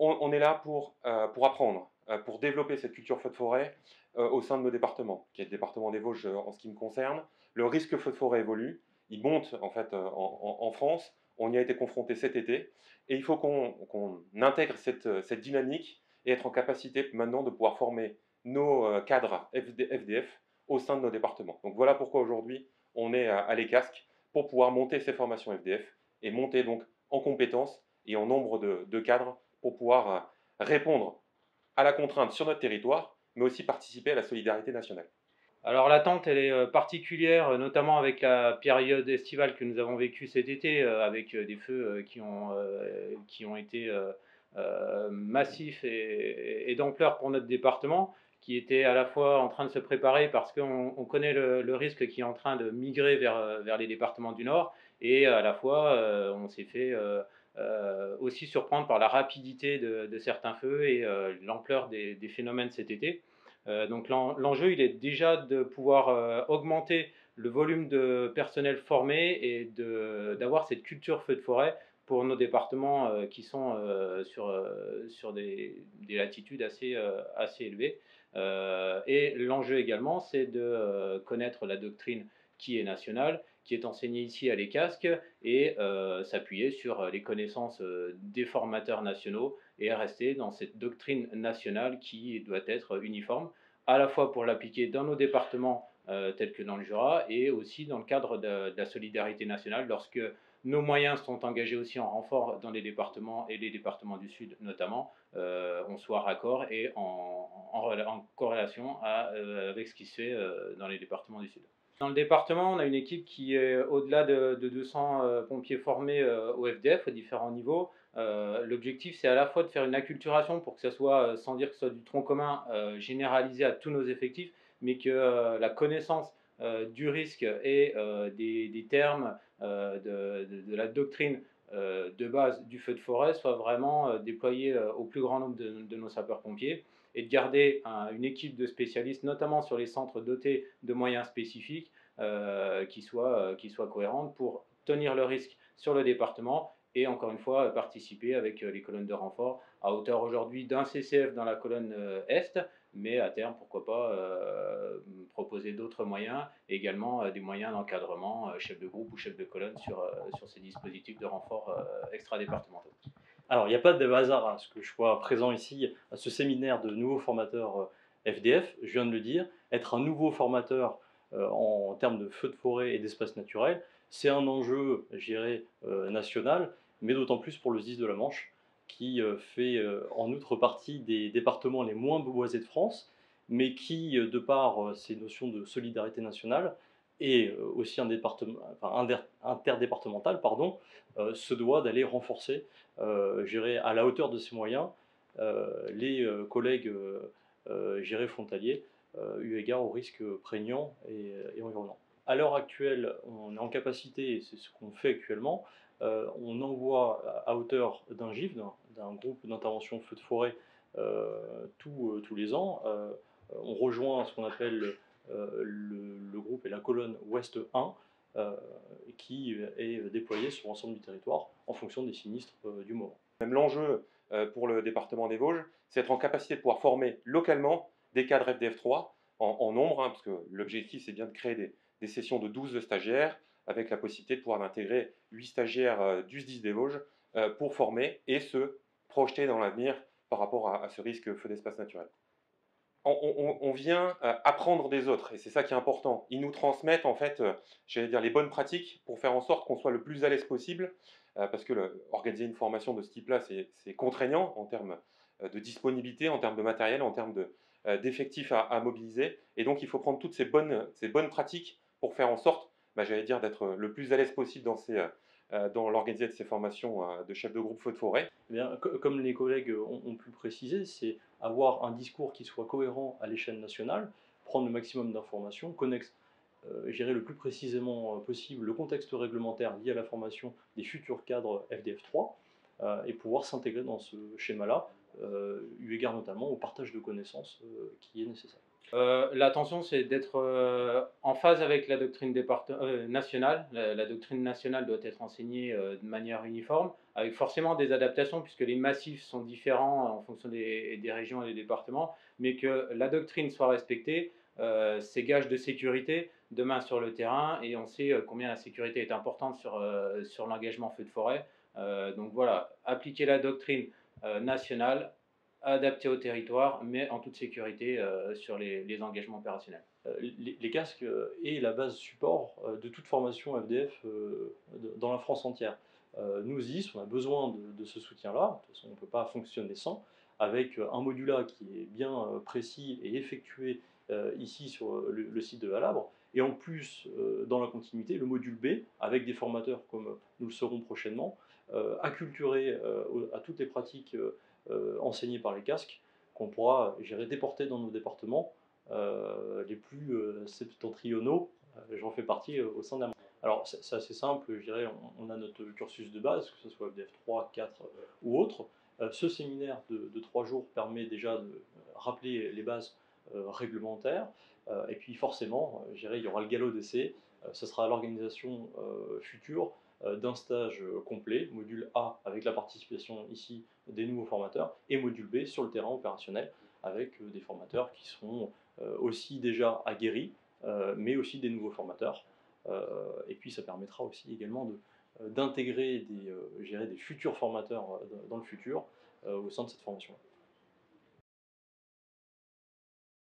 on est là pour apprendre, pour développer cette culture feu de forêt au sein de nos départements, qui est le département des Vosges en ce qui me concerne. Le risque feu de forêt évolue, il monte en fait en France, on y a été confronté cet été, et il faut qu'on intègre cette dynamique et être en capacité maintenant de pouvoir former nos cadres FDF au sein de nos départements. Donc voilà pourquoi aujourd'hui on est à l'ECASC pour pouvoir monter ces formations FDF et monter donc en compétences et en nombre de cadres pour pouvoir répondre à la contrainte sur notre territoire, mais aussi participer à la solidarité nationale. Alors l'attente, elle est particulière, notamment avec la période estivale que nous avons vécue cet été, avec des feux qui ont été massifs et d'ampleur pour notre département, qui était à la fois en train de se préparer parce qu'on connaît le risque qui est en train de migrer vers les départements du Nord, et à la fois on s'est fait aussi surprendre par la rapidité de certains feux et l'ampleur des phénomènes cet été. Donc l'enjeu, il est déjà de pouvoir augmenter le volume de personnel formé et d'avoir cette culture feu de forêt pour nos départements qui sont sur des latitudes assez élevées. Et l'enjeu également, c'est de connaître la doctrine qui est nationale, qui est enseignée ici à l'ECASC, et s'appuyer sur les connaissances des formateurs nationaux et rester dans cette doctrine nationale qui doit être uniforme, à la fois pour l'appliquer dans nos départements tels que dans le Jura, et aussi dans le cadre de la solidarité nationale lorsque nos moyens sont engagés aussi en renfort dans les départements et les départements du Sud notamment, on soit raccord et en corrélation avec ce qui se fait dans les départements du Sud. Dans le département, on a une équipe qui est au-delà de 200 pompiers formés au FDF, aux différents niveaux. L'objectif, c'est à la fois de faire une acculturation pour que ça soit, sans dire que ce soit du tronc commun généralisé à tous nos effectifs, mais que la connaissance du risque et des termes de la doctrine de base du feu de forêt soit vraiment déployée au plus grand nombre de nos sapeurs-pompiers, et de garder une équipe de spécialistes, notamment sur les centres dotés de moyens spécifiques, qui soient cohérentes pour tenir le risque sur le département et encore une fois participer avec les colonnes de renfort à hauteur aujourd'hui d'un CCF dans la colonne Est, mais à terme, pourquoi pas proposer d'autres moyens, et également des moyens d'encadrement, chef de groupe ou chef de colonne sur ces dispositifs de renfort extra-départementaux. Alors, il n'y a pas de hasard à ce que je sois présent ici à ce séminaire de nouveaux formateurs FDF. Je viens de le dire, être un nouveau formateur en termes de feux de forêt et d'espaces naturels, c'est un enjeu, je dirais, national, mais d'autant plus pour le SDIS de la Manche, qui fait en outre partie des départements les moins boisés de France, mais qui, de par ces notions de solidarité nationale, et aussi un département, enfin, interdépartemental, pardon, se doit d'aller renforcer, gérer à la hauteur de ses moyens, les collègues frontaliers, eu égard aux risques prégnants et environnants. À l'heure actuelle, on est en capacité, et c'est ce qu'on fait actuellement, on envoie à hauteur d'un GIF, d'un groupe d'intervention feu de forêt, tous les ans. On rejoint ce qu'on appelle le groupe et la colonne Ouest 1, qui est déployé sur l'ensemble du territoire en fonction des sinistres du moment. Même l'enjeu pour le département des Vosges, c'est être en capacité de pouvoir former localement des cadres FDF3 en nombre, hein, parce que l'objectif c'est bien de créer des sessions de 12 stagiaires, avec la possibilité de pouvoir intégrer 8 stagiaires du SDIS des Vosges pour former et se projeter dans l'avenir par rapport à ce risque feu d'espace naturel. On vient apprendre des autres, et c'est ça qui est important. Ils nous transmettent en fait, j'allais dire, les bonnes pratiques pour faire en sorte qu'on soit le plus à l'aise possible, parce que organiser une formation de ce type-là, c'est contraignant en termes de disponibilité, en termes de matériel, en termes d'effectifs à mobiliser, et donc il faut prendre toutes ces bonnes pratiques pour faire en sorte, j'allais dire, d'être le plus à l'aise possible dans l'organisation de ces formations de chef de groupe feu de forêt. Eh bien, comme les collègues ont pu le préciser, c'est avoir un discours qui soit cohérent à l'échelle nationale, prendre le maximum d'informations, connaître, gérer le plus précisément possible le contexte réglementaire lié à la formation des futurs cadres FDF3, et pouvoir s'intégrer dans ce schéma-là, eu égard notamment au partage de connaissances qui est nécessaire. L'attention, c'est d'être en phase avec la doctrine nationale. La doctrine nationale doit être enseignée de manière uniforme, avec forcément des adaptations, puisque les massifs sont différents en fonction des régions et des départements, mais que la doctrine soit respectée, c'est gage de sécurité demain sur le terrain, et on sait combien la sécurité est importante sur l'engagement feu de forêt. Donc voilà, appliquer la doctrine nationale, adapté au territoire, mais en toute sécurité sur les engagements opérationnels. Les casques est la base support de toute formation FDF dans la France entière. Nous, ZIS, on a besoin de ce soutien-là. De toute façon, on ne peut pas fonctionner sans, avec un modula qui est bien précis et effectué ici sur le site de Valabre. Et en plus, dans la continuité, le module B, avec des formateurs comme nous le serons prochainement, acculturés à toutes les pratiques enseignées par les casques, qu'on pourra déporter dans nos départements les plus septentrionaux. J'en fais partie au sein de la... Alors c'est assez simple, je dirais, on a notre cursus de base, que ce soit FDF 3, 4 ou autre. Ce séminaire de 3 jours permet déjà de rappeler les bases réglementaires. Et puis forcément, je dirais, il y aura le galop d'essai. Ce sera l'organisation future d'un stage complet, module A avec la participation ici des nouveaux formateurs, et module B sur le terrain opérationnel avec des formateurs qui seront aussi déjà aguerris, mais aussi des nouveaux formateurs. Et puis ça permettra aussi également d'intégrer des futurs formateurs dans le futur au sein de cette formation-là.